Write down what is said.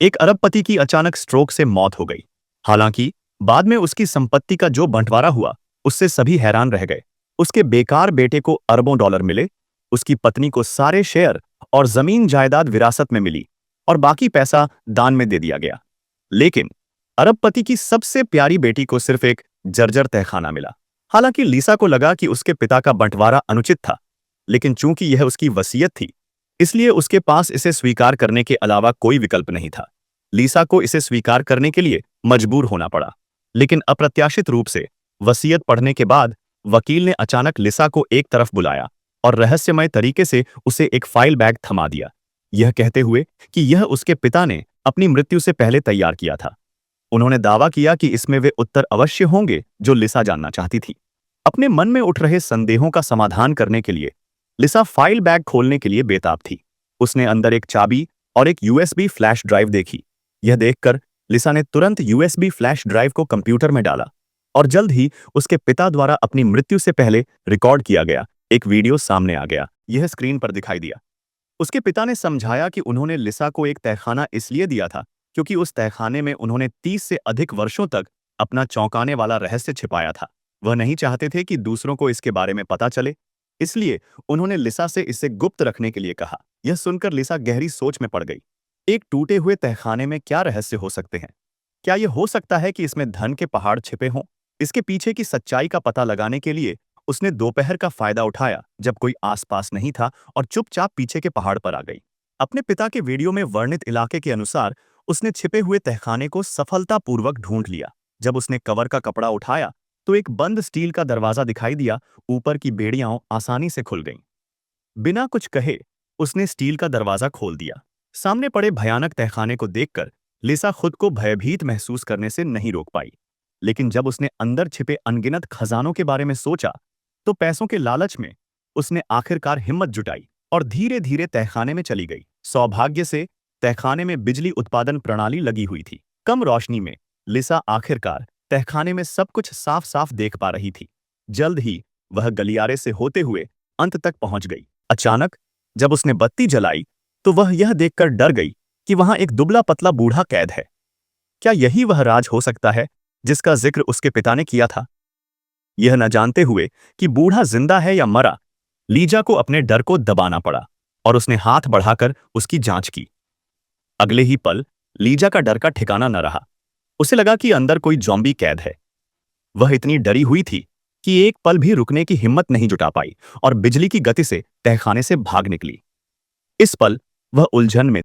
एक अरबपति की अचानक स्ट्रोक से मौत हो गई। हालांकि बाद में उसकी संपत्ति का जो बंटवारा हुआ, उससे सभी हैरान रह गए। उसके बेकार बेटे को अरबों डॉलर मिले, उसकी पत्नी को सारे शेयर और जमीन जायदाद विरासत में मिली और बाकी पैसा दान में दे दिया गया। लेकिन अरबपति की सबसे प्यारी बेटी को सिर्फ एक जर्जर तहखाना मिला। हालांकि लीसा को लगा कि उसके पिता का बंटवारा अनुचित था, लेकिन चूंकि यह उसकी वसीयत थी, इसलिए उसके पास इसे स्वीकार करने के अलावा कोई विकल्प नहीं था। लीसा को इसे स्वीकार करने के लिए मजबूर होना पड़ा। लेकिन अप्रत्याशित रूप से वसीयत पढ़ने के बाद वकील ने अचानक लिसा को एक तरफ बुलाया और रहस्यमय तरीके से उसे एक फाइल बैग थमा दिया, यह कहते हुए कि यह उसके पिता ने अपनी मृत्यु से पहले तैयार किया था। उन्होंने दावा किया कि इसमें वे उत्तर अवश्य होंगे जो लिसा जानना चाहती थी। अपने मन में उठ रहे संदेहों का समाधान करने के लिए लिसा फाइल बैग खोलने के लिए बेताब थी। उसने अंदर एक चाबी और एक यूएसबी फ्लैश ड्राइव देखी। यह देखकर लिसा ने तुरंत यूएसबी फ्लैश ड्राइव को कंप्यूटर में डाला और जल्द ही उसके पिता द्वारा अपनी मृत्यु से पहले रिकॉर्ड किया गया एक वीडियो सामने आ गया। यह स्क्रीन पर दिखाई दिया। उसके पिता ने समझाया कि उन्होंने लिसा को एक तहखाना इसलिए दिया था क्योंकि उस तहखाने में उन्होंने 30 से अधिक वर्षों तक अपना चौंकाने वाला रहस्य छिपाया था। वह नहीं चाहते थे कि दूसरों को इसके बारे में पता चले, इसलिए उन्होंने लिसा से इसे गुप्त रखने के लिए कहा। यह सुनकर लिसा गहरी सोच में पड़ गई। एक टूटे हुए तहखाने में क्या रहस्य हो सकते हैं? क्या यह हो सकता है कि इसमें धन के पहाड़ छिपे हों? इसके पीछे की सच्चाई का पता लगाने के लिए उसने दोपहर का फायदा उठाया जब कोई आसपास नहीं था और चुपचाप पीछे के पहाड़ पर आ गई। अपने पिता के वीडियो में वर्णित इलाके के अनुसार उसने छिपे हुए तहखाने को सफलतापूर्वक ढूंढ लिया। जब उसने कवर का कपड़ा उठाया तो एक बंद स्टील का दरवाजा दिखाई दिया। ऊपर की बेड़ियां आसानी से खुल गईं। बिना कुछ कहे उसने स्टील का दरवाजा खोल दिया। सामने पड़े भयानक तहखाने को देखकर लिसा खुद को भयभीत महसूस करने से नहीं रोक पाई। लेकिन जब उसने अंदर छिपे अनगिनत खजानों के बारे में सोचा तो पैसों के लालच में उसने आखिरकार हिम्मत जुटाई और धीरे धीरे तहखाने में चली गई। सौभाग्य से तहखाने में बिजली उत्पादन प्रणाली लगी हुई थी। कम रोशनी में लिसा आखिरकार तहखाने में सब कुछ साफ साफ देख पा रही थी। जल्द ही वह गलियारे से होते हुए अंत तक पहुंच गई। अचानक जब उसने बत्ती जलाई तो वह यह देखकर डर गई कि वहां एक दुबला पतला बूढ़ा कैद है। क्या यही वह राज हो सकता है जिसका जिक्र उसके पिता ने किया था? यह न जानते हुए कि बूढ़ा जिंदा है या मरा, लीजा को अपने डर को दबाना पड़ा और उसने हाथ बढ़ाकर उसकी जांच की। अगले ही पल लीजा का डर का ठिकाना न रहा। उसे लगा कि अंदर कोई ज़ॉम्बी कैद है। वह इतनी डरी हुई थी कि एक पल भी रुकने की हिम्मत नहीं जुटा पाई और बिजली की गति से तहखाने से भाग निकली। इस पल वह उलझन में